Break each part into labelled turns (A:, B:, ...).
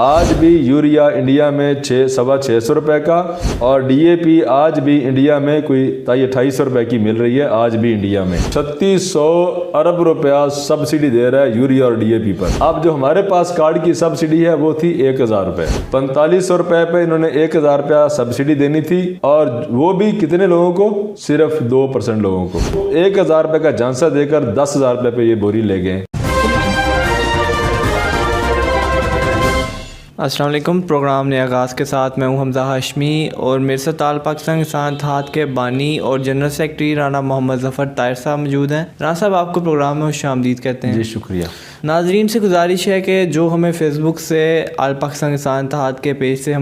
A: آج بھی urea India میں 650 روپے کا اور ڈی اے پی آج بھی انڈیا میں کوئی 2800 روپے کی مل رہی ہے. آج بھی انڈیا میں 3600 ارب روپیہ سبسڈی دے رہا ہے یوریا اور ڈی اے پی پر. اب جو ہمارے پاس کارڈ کی سبسڈی ہے وہ تھی 1000 روپے. 4500 روپے پہ انہوں نے 1000 روپیہ سبسڈی دینی تھی اور وہ بھی کتنے لوگوں کو؟ صرف 2% لوگوں کو. 1000 روپے کا جھانسا دے کر 10,000 روپے پہ یہ بوری لے گئے.
B: السلام علیکم. پروگرام نے آغاز کے ساتھ میں ہوں حمزہ ہاشمی اور میرے ساتھ آل پاکستان کسان اتحاد کے بانی اور جنرل سیکرٹری رانا محمد ظفر طاہر صاحب موجود ہیں. رانا صاحب آپ کو پروگرام میں خوش آمدید کہتے ہیں.
A: جی شکریہ.
B: ناظرین سے گزارش ہے کہ جو ہمیں فیس بک سے آل پاکستان کسان اتحاد کے پیج سے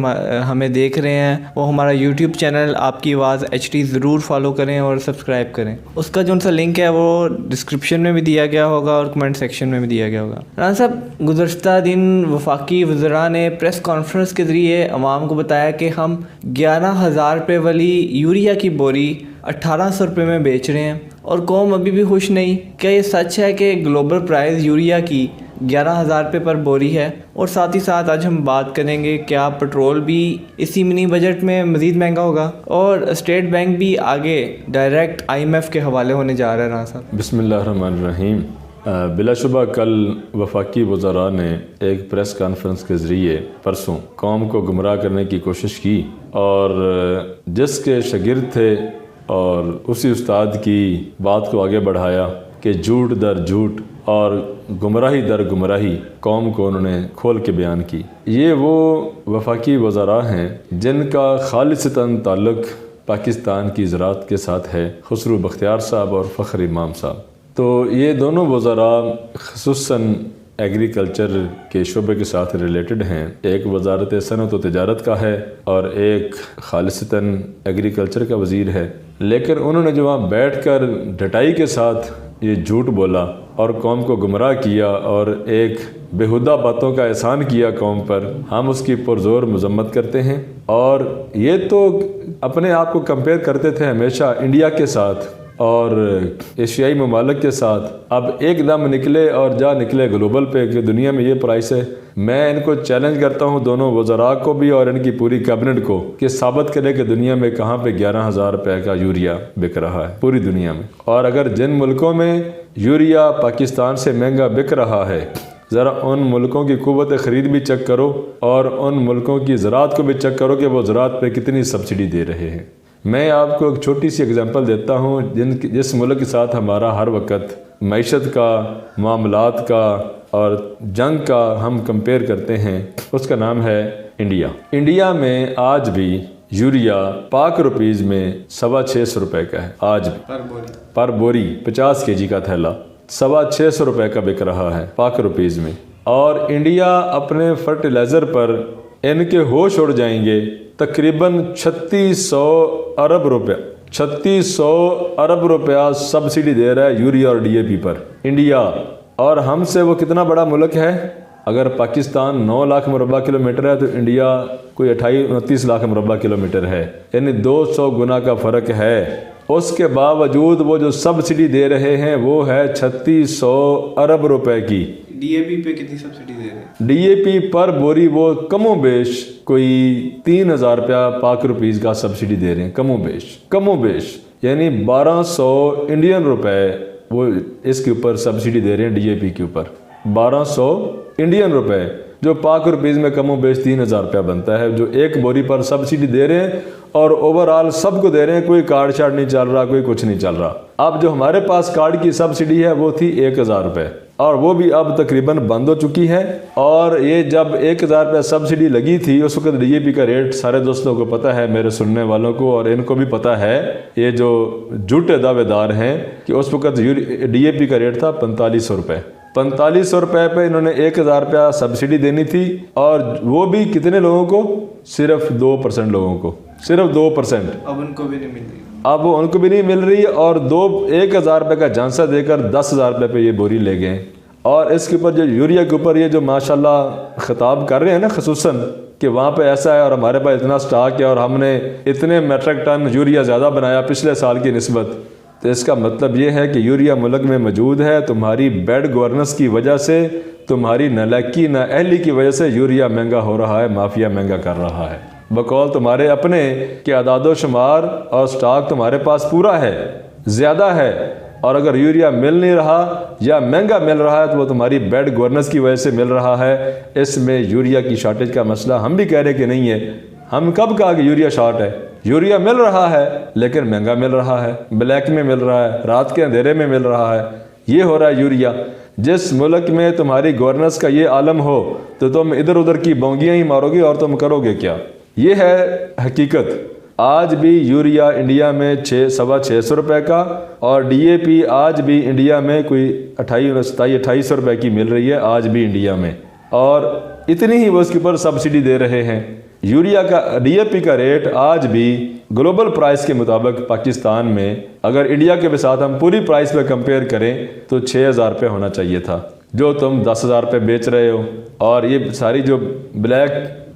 B: ہمیں دیکھ رہے ہیں وہ ہمارا یوٹیوب چینل آپ کی آواز HD ضرور فالو کریں اور سبسکرائب کریں. اس کا جو سا لنک ہے وہ ڈسکرپشن میں بھی دیا گیا ہوگا اور کمنٹ سیکشن میں بھی دیا گیا ہوگا. رانا صاحب, گزشتہ دن وفاقی وزراء نے پریس کانفرنس کے ذریعے عوام کو بتایا کہ ہم 11,000 روپے والی یوریا کی بوری 1800 روپے میں بیچ رہے ہیں اور قوم ابھی بھی خوش نہیں. کیا یہ سچ ہے کہ گلوبل پرائز یوریا کی 11,000 روپے پر بوری ہے؟ اور ساتھ ہی ساتھ آج ہم بات کریں گے کیا پٹرول بھی اسی منی بجٹ میں مزید مہنگا ہوگا اور اسٹیٹ بینک بھی آگے ڈائریکٹ IMF کے حوالے ہونے جا رہا ہے. رانا صاحب
A: بسم اللہ الرحمن الرحیم. بلا شبہ کل وفاقی وزراء نے ایک پریس کانفرنس کے ذریعے پرسوں قوم کو گمراہ کرنے کی کوشش کی اور جس کے شاگرد تھے اور اسی استاد کی بات کو آگے بڑھایا کہ جھوٹ در جھوٹ اور گمراہی در گمراہی قوم کو انہوں نے کھول کے بیان کی. یہ وہ وفاقی وزراء ہیں جن کا خالصتاً تعلق پاکستان کی زراعت کے ساتھ ہے, خسرو بختیار صاحب اور فخر امام صاحب. تو یہ دونوں وزراء خصوصاً ایگریکلچر کے شعبے کے ساتھ ریلیٹڈ ہیں. ایک وزارت صنعت و تجارت کا ہے اور ایک خالصتاً ایگریکلچر کا وزیر ہے. لیکن انہوں نے جو وہاں بیٹھ کر ڈٹائی کے ساتھ یہ جھوٹ بولا اور قوم کو گمراہ کیا اور ایک بےہودہ باتوں کا احسان کیا قوم پر, ہم اس کی پرزور مذمت کرتے ہیں. اور یہ تو اپنے آپ کو کمپیئر کرتے تھے ہمیشہ انڈیا کے ساتھ اور ایشیائی ممالک کے ساتھ. اب ایک دم نکلے اور جا نکلے گلوبل پہ کہ دنیا میں یہ پرائس ہے. میں ان کو چیلنج کرتا ہوں دونوں وزراء کو بھی اور ان کی پوری کیبنٹ کو کہ ثابت کرے کہ دنیا میں کہاں پہ 11,000 روپے کا یوریا بک رہا ہے پوری دنیا میں. اور اگر جن ملکوں میں یوریا پاکستان سے مہنگا بک رہا ہے ذرا ان ملکوں کی قوت خرید بھی چیک کرو اور ان ملکوں کی زراعت کو بھی چیک کرو کہ وہ زراعت پہ کتنی سبسڈی دے رہے ہیں. میں آپ کو ایک چھوٹی سی اگزامپل دیتا ہوں جس ملک کے ساتھ ہمارا ہر وقت معیشت کا, معاملات کا اور جنگ کا ہم کمپیئر کرتے ہیں. اس کا نام ہے انڈیا. انڈیا میں آج بھی یوریا پاک روپیز میں 650 روپے کا ہے. آج بھی پر بوری 50 kg کا تھیلا 650 روپے کا بک رہا ہے پاک روپیز میں. اور انڈیا اپنے فرٹیلائزر پر ان کے ہوش اڑ جائیں گے تقریباً 3600 ارب روپیہ سبسڈی دے رہا ہے یوریا اور D A P per India. اور ہم سے وہ کتنا بڑا ملک ہے؟ اگر پاکستان 9 لاکھ مربع کلومیٹر ہے تو انڈیا کوئی 28-29 لاکھ مربع کلومیٹر ہے, یعنی 200 گنا کا فرق ہے. اس کے باوجود وہ جو سبسڈی دے رہے ہیں وہ ہے 3600 ارب روپے کی.
B: ڈی اے پی پہ کتنی سبسڈی دے رہے ہیں؟
A: ڈی اے پی پر بوری وہ کم و بیش کوئی 3,000 روپیہ پاک روپیز کا سبسڈی دے رہے ہیں. کم و بیش یعنی 1200 انڈین روپے وہ اس کے اوپر سبسڈی دے رہے ہیں ڈی اے پی کے اوپر. 1200 انڈین روپے جو پاک روپیز میں کم و بیش 3,000 روپیہ بنتا ہے, جو ایک بوری پر سبسڈی دے رہے ہیں اور اوورآل سب کو دے رہے ہیں. کوئی کارڈ شارڈ نہیں چل رہا, کوئی کچھ نہیں چل رہا. اب جو ہمارے پاس کارڈ کی سبسڈی ہے وہ تھی 1,000 روپے اور وہ بھی اب تقریباً بند ہو چکی ہے. اور یہ جب 1,000 روپے سبسڈی لگی تھی اس وقت ڈی اے پی کا ریٹ سارے دوستوں کو پتہ ہے, میرے سننے والوں کو, اور ان کو بھی پتہ ہے یہ جو جھوٹے دعوے دار ہیں کہ اس وقت ڈی اے پی کا ریٹ تھا 4,500 روپے. 4,500 روپے پہ انہوں نے 1,000 روپیہ سبسڈی دینی تھی اور وہ بھی کتنے لوگوں کو؟ صرف 2% لوگوں کو, صرف 2%.
B: اب ان کو بھی نہیں مل رہی.
A: اب ان کو بھی نہیں مل رہی اور 1,000 روپے کا جھانسا دے کر 10,000 روپے پہ یہ بوری لے گئے. اور اس کے اوپر جو یوریا کے اوپر یہ جو ماشاءاللہ خطاب کر رہے ہیں نا خصوصاً کہ وہاں پہ ایسا ہے اور ہمارے پاس اتنا سٹاک ہے اور ہم نے اتنے میٹرک ٹن یوریا زیادہ بنایا پچھلے سال کی نسبت, تو اس کا مطلب یہ ہے کہ یوریا ملک میں موجود ہے، تمہاری بیڈ گورننس کی وجہ سے، تمہاری نالائکی نااہلی کی وجہ سے یوریا مہنگا ہو رہا ہے، مافیا مہنگا کر رہا ہے۔ بقول تمہارے اپنے کہ اعداد و شمار اور سٹاک تمہارے پاس پورا ہے، زیادہ ہے، اور اگر یوریا مل نہیں رہا یا مہنگا مل رہا ہے تو وہ تمہاری بیڈ گورننس کی وجہ سے مل رہا ہے۔ اس میں یوریا کی شارٹیج کا مسئلہ ہم بھی کہہ رہے کہ نہیں ہے۔ ہم کب کہا کہ یوریا شارٹ ہے؟ یوریا مل رہا ہے لیکن مہنگا مل رہا ہے، بلیک میں مل رہا ہے، رات کے اندھیرے میں مل رہا ہے، یہ ہو رہا ہے یوریا۔ جس ملک میں تمہاری گورننس کا یہ عالم ہو تو تم ادھر ادھر کی بونگیاں ہی مارو گے اور تم کرو گے کیا؟ یہ ہے حقیقت۔ آج بھی یوریا انڈیا میں 650 روپے کا، اور ڈی اے پی آج بھی انڈیا میں کوئی 2800 روپے کی مل رہی ہے آج بھی انڈیا میں، اور اتنی ہی وہ اس کے اوپر سبسڈی دے رہے ہیں۔ یوریا کا ڈی اے پی کا ریٹ آج بھی گلوبل پرائس کے مطابق پاکستان میں اگر انڈیا کے ساتھ ہم پوری پرائس پہ کمپیئر کریں تو 6000 روپے ہونا چاہیے تھا، جو تم 10,000 روپے بیچ رہے ہو۔ اور یہ ساری جو بلیک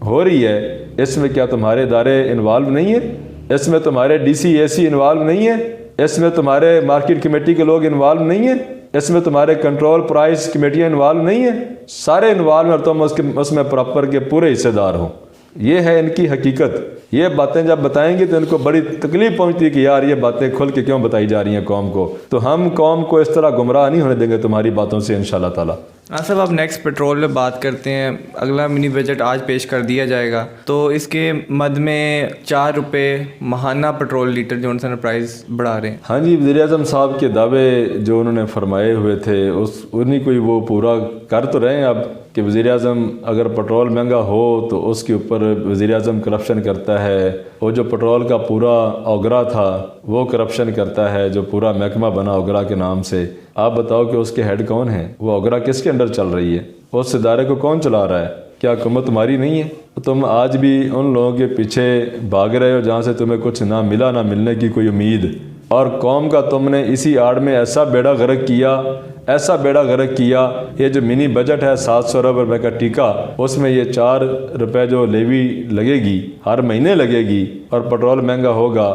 A: ہو رہی ہے اس میں کیا تمہارے ادارے انوالو نہیں ہیں؟ اس میں تمہارے ڈی سی اے سی انوالو نہیں ہیں؟ اس میں تمہارے مارکیٹ کمیٹی کے لوگ انوالو نہیں ہیں؟ اس میں تمہارے کنٹرول پرائس کمیٹیاں انوالو نہیں ہیں؟ سارے انوالو اور تم اس میں پراپر کے پورے حصے دار ہو۔ یہ ہے ان کی حقیقت۔ یہ باتیں جب بتائیں گے تو ان کو بڑی تکلیف پہنچتی ہے کہ یار یہ باتیں کھل کے کیوں بتائی جا رہی ہیں قوم کو۔ تو ہم قوم کو اس طرح گمراہ نہیں ہونے دیں گے تمہاری باتوں سے انشاءاللہ تعالی۔
B: صاحب اب نیکسٹ پیٹرول پہ بات کرتے ہیں۔ اگلا منی بجٹ آج پیش کر دیا جائے گا تو اس کے مد میں 4 روپے ماہانہ پیٹرول لیٹر جو ان پرائز بڑھا رہے ہیں۔
A: ہاں جی، وزیر اعظم صاحب کے دعوے جو انہوں نے فرمائے ہوئے تھے انہیں کوئی وہ پورا کر تو رہے ہیں اب، کہ وزیر اعظم اگر پیٹرول مہنگا ہو تو اس کے اوپر وزیر اعظم کرپشن کرتا ہے، وہ جو پیٹرول کا پورا اوگرا تھا وہ کرپشن کرتا ہے، جو پورا محکمہ بنا اوگرا کے نام سے۔ آپ بتاؤ کہ اس کے ہیڈ کون ہیں؟ وہ اوگرا کس کے انڈر چل رہی ہے؟ اس ادارے کو کون چلا رہا ہے؟ کیا حکومت تمہاری نہیں ہے؟ تم آج بھی ان لوگوں کے پیچھے بھاگ رہے ہو جہاں سے تمہیں کچھ نہ ملا، نہ ملنے کی کوئی امید، اور قوم کا تم نے اسی آڑ میں ایسا بیڑا غرق کیا، ایسا بیڑا غرق کیا۔ یہ جو منی بجٹ ہے 700 ارب روپے کا ٹیکہ، اس میں یہ 4 روپے جو لیوی لگے گی ہر مہینے لگے گی، اور پیٹرول مہنگا ہوگا۔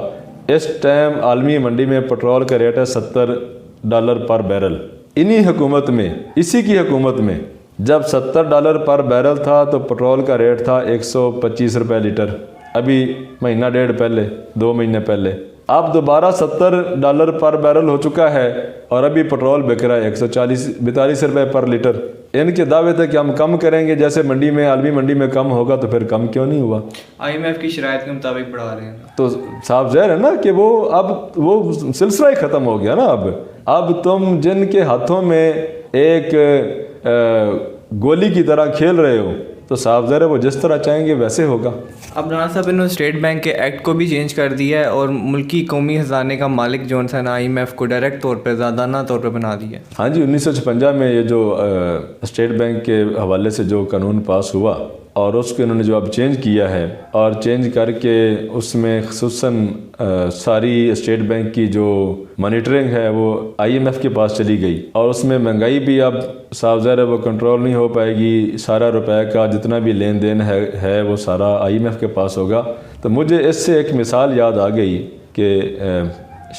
A: اس ٹائم عالمی منڈی میں پیٹرول کا ریٹ ہے $70 پر بیرل۔ انہی حکومت میں، اسی کی حکومت میں جب $70 پر بیرل تھا تو پیٹرول کا ریٹ تھا 125 روپے لیٹر، ابھی مہینہ ڈیڑھ پہلے، 2 مہینے پہلے۔ اب دوبارہ $70 پر بیرل ہو چکا ہے اور ابھی پیٹرول بک رہا ہے 142 روپے پر لیٹر۔ ان کے دعوے تھے کہ ہم کم کریں گے، جیسے منڈی میں، عالمی منڈی میں کم ہوگا، تو پھر کم کیوں نہیں ہوا؟
B: IMF کی شرائط کے مطابق بڑھا رہے ہیں۔
A: تو صاف ظاہر ہے نا کہ وہ سلسلہ ہی ختم ہو گیا نا۔ اب تم جن کے ہاتھوں میں ایک گولی کی طرح کھیل رہے ہو تو صاف ظاہر ہے وہ جس طرح چاہیں گے ویسے ہوگا۔
B: اب رانا صاحب انہوں نے اسٹیٹ بینک کے ایکٹ کو بھی چینج کر دیا ہے اور ملکی قومی خزانے کا مالک جو ہے نا IMF کو ڈائریکٹ طور پہ، زیادانہ طور پہ بنا دیا ہے۔
A: ہاں جی، 1956 میں یہ جو اسٹیٹ بینک کے حوالے سے جو قانون پاس ہوا، اور اس کو انہوں نے جو اب چینج کیا ہے، اور چینج کر کے اس میں خصوصاً ساری اسٹیٹ بینک کی جو مانیٹرنگ ہے وہ IMF کے پاس چلی گئی، اور اس میں مہنگائی بھی اب صاف ظاہر ہے وہ کنٹرول نہیں ہو پائے گی۔ سارا روپے کا جتنا بھی لین دین ہے وہ سارا IMF کے پاس ہوگا۔ تو مجھے اس سے ایک مثال یاد آ گئی کہ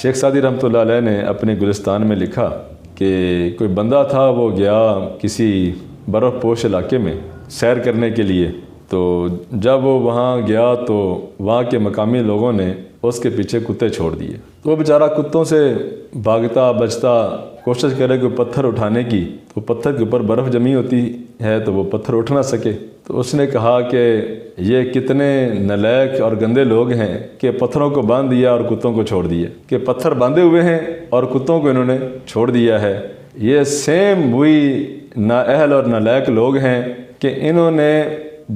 A: شیخ سعدی رحمۃ اللہ علیہ نے اپنے گلستان میں لکھا کہ کوئی بندہ تھا، وہ گیا کسی برف پوش علاقے میں سیر کرنے کے لیے، تو جب وہ وہاں گیا تو وہاں کے مقامی لوگوں نے اس کے پیچھے کتے چھوڑ دیے۔ تو وہ بیچارہ کتوں سے بھاگتا بچتا کوشش کرے کوئی پتھر اٹھانے کی، تو پتھر کے اوپر برف جمی ہوتی ہے تو وہ پتھر اٹھ نہ سکے۔ تو اس نے کہا کہ یہ کتنے نالائق اور گندے لوگ ہیں کہ پتھروں کو باندھ دیا اور کتوں کو چھوڑ دیا، کہ پتھر باندھے ہوئے ہیں اور کتوں کو انہوں نے چھوڑ دیا ہے۔ یہ سیم وہی نااہل اور نالائق لوگ ہیں کہ انہوں نے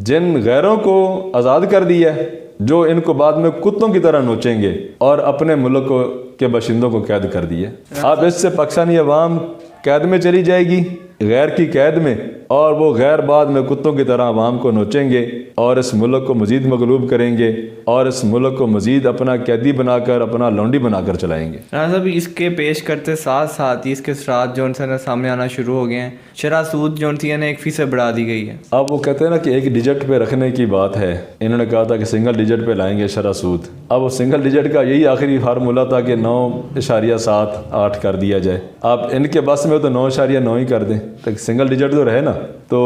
A: جن غیروں کو آزاد کر دیا ہے جو ان کو بعد میں کتوں کی طرح نوچیں گے، اور اپنے ملک کے باشندوں کو قید کر دیا۔ اب اس سے پاکستانی عوام قید میں چلی جائے گی، غیر کی قید میں، اور وہ غیر بعد میں کتوں کی طرح عوام کو نوچیں گے اور اس ملک کو مزید مغلوب کریں گے اور اس ملک کو مزید اپنا قیدی بنا کر، اپنا لونڈی بنا کر چلائیں گے۔
B: رانا صاحب اس کے پیش کرتے ساتھ ساتھ ہی اس کے اثرات جو ان سے سامنے آنا شروع ہو گئے ہیں۔ شرح سود جو تھی 1% بڑھا دی گئی ہے۔
A: اب وہ کہتے ہیں نا کہ ایک ڈیجٹ پہ رکھنے کی بات ہے، انہوں نے کہا تھا کہ سنگل ڈیجٹ پہ لائیں گے شرح سود۔ اب وہ سنگل ڈیجٹ کا یہی آخری فارمولہ تھا کہ 9.78 کر دیا جائے۔ اب ان کے بس میں تو 9.9 ہی کر دیں، تو سنگل ڈیجٹ تو رہے نا۔ تو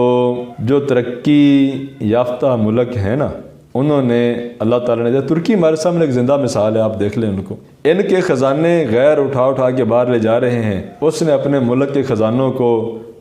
A: جو ترقی یافتہ ملک ہیں نا، انہوں نے اللہ تعالیٰ نے ترکی ہمارے سامنے ایک زندہ مثال ہے، آپ دیکھ لیں ان کو۔ ان کے خزانے غیر اٹھا کے باہر لے جا رہے ہیں، اس نے اپنے ملک کے خزانوں کو،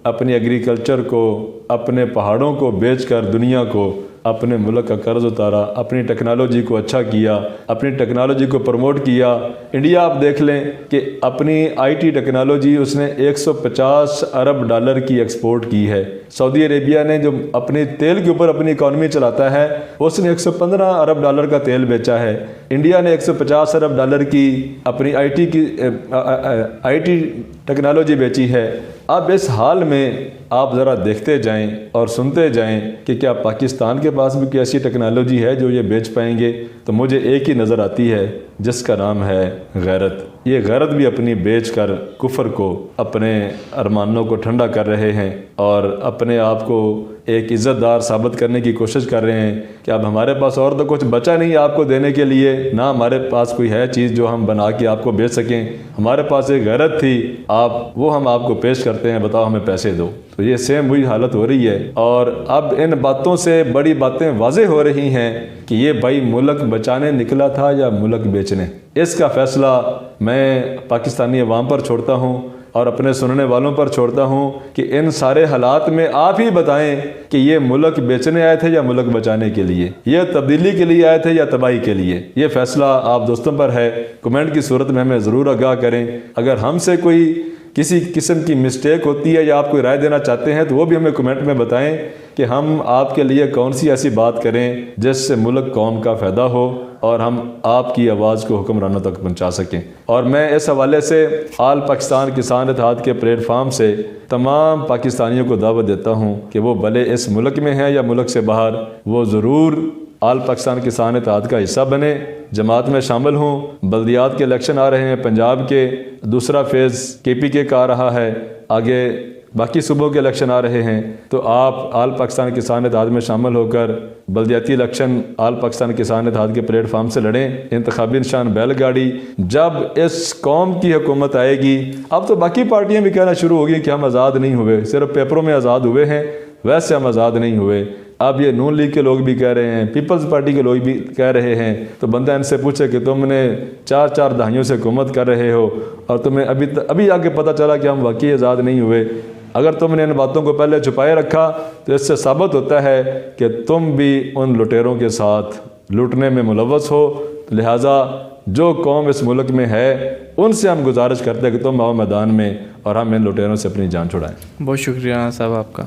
A: اپنی ایگریکلچر کو، اپنے پہاڑوں کو بیچ کر دنیا کو اپنے ملک کا قرض اتارا، اپنی ٹیکنالوجی کو اچھا کیا، اپنی ٹیکنالوجی کو پروموٹ کیا۔ انڈیا آپ دیکھ لیں کہ اپنی آئی ٹی ٹیکنالوجی اس نے $150 ارب کی ایکسپورٹ کی ہے۔ سعودی عربیہ نے جو اپنی تیل کے اوپر اپنی اکانومی چلاتا ہے، اس نے $115 ارب کا تیل بیچا ہے۔ انڈیا نے $150 ارب کی اپنی آئی ٹی ٹیکنالوجی بیچی ہے۔ اب اس حال میں آپ ذرا دیکھتے جائیں اور سنتے جائیں کہ کیا پاکستان کے پاس بھی کوئی ایسی ٹیکنالوجی ہے جو یہ بیچ پائیں گے؟ تو مجھے ایک ہی نظر آتی ہے جس کا نام ہے غیرت۔ یہ غیرت بھی اپنی بیچ کر کفر کو، اپنے ارمانوں کو ٹھنڈا کر رہے ہیں اور اپنے آپ کو ایک عزت دار ثابت کرنے کی کوشش کر رہے ہیں کہ اب ہمارے پاس اور تو کچھ بچا نہیں آپ کو دینے کے لیے، نہ ہمارے پاس کوئی ہے چیز جو ہم بنا کے آپ کو بیچ سکیں۔ ہمارے پاس ایک غیرت تھی، وہ ہم آپ کو پیش کرتے ہیں، بتاؤ ہمیں پیسے دو۔ تو یہ سیم وہی حالت ہو رہی ہے، اور اب ان باتوں سے بڑی باتیں واضح ہو رہی ہیں کہ یہ بھائی ملک بچانے نکلا تھا یا ملک بیچنے۔ اس کا فیصلہ میں پاکستانی عوام پر چھوڑتا ہوں اور اپنے سننے والوں پر چھوڑتا ہوں کہ ان سارے حالات میں آپ ہی بتائیں کہ یہ ملک بیچنے آئے تھے یا ملک بچانے کے لیے، یہ تبدیلی کے لیے آئے تھے یا تباہی کے لیے۔ یہ فیصلہ آپ دوستوں پر ہے۔ کمنٹ کی صورت میں ہمیں ضرور آگاہ کریں۔ اگر ہم سے کوئی کسی قسم کی مسٹیک ہوتی ہے یا آپ کوئی رائے دینا چاہتے ہیں تو وہ بھی ہمیں کمنٹ میں بتائیں کہ ہم آپ کے لیے کون سی ایسی بات کریں جس سے ملک قوم کا فائدہ ہو اور ہم آپ کی آواز کو حکمرانوں تک پہنچا سکیں۔ اور میں اس حوالے سے آل پاکستان کسان اتحاد کے پلیٹ فارم سے تمام پاکستانیوں کو دعوت دیتا ہوں کہ وہ بھلے اس ملک میں ہیں یا ملک سے باہر، وہ ضرور آل پاکستان کسان اتحاد کا حصہ بنے، جماعت میں شامل ہوں۔ بلدیات کے الیکشن آ رہے ہیں، پنجاب کے دوسرا فیز KPK کا آ رہا ہے، آگے باقی صوبوں کے الیکشن آ رہے ہیں، تو آپ آل پاکستان کسان اتحاد میں شامل ہو کر بلدیاتی الیکشن آل پاکستان کسان اتحاد کے پلیٹ فارم سے لڑیں۔ انتخابی نشان بیل گاڑی۔ جب اس قوم کی حکومت آئے گی، اب تو باقی پارٹیاں بھی کہنا شروع ہوگی کہ ہم آزاد نہیں ہوئے، صرف پیپروں میں آزاد ہوئے ہیں، ویسے ہم آزاد نہیں ہوئے۔ اب یہ نون لیگ کے لوگ بھی کہہ رہے ہیں، پیپلز پارٹی کے لوگ بھی کہہ رہے ہیں۔ تو بندہ ان سے پوچھے کہ تم نے 4 دہائیوں سے حکومت کر رہے ہو اور تمہیں ابھی آگے پتہ چلا کہ ہم واقعی آزاد نہیں ہوئے۔ اگر تم نے ان باتوں کو پہلے چھپائے رکھا تو اس سے ثابت ہوتا ہے کہ تم بھی ان لٹیروں کے ساتھ لوٹنے میں ملوث ہو۔ لہٰذا جو قوم اس ملک میں ہے ان سے ہم گزارش کرتے ہیں کہ تم آؤ میدان میں اور ہم ان لٹیروں سے اپنی جان چھڑائیں۔
B: بہت شکریہ صاحب آپ کا۔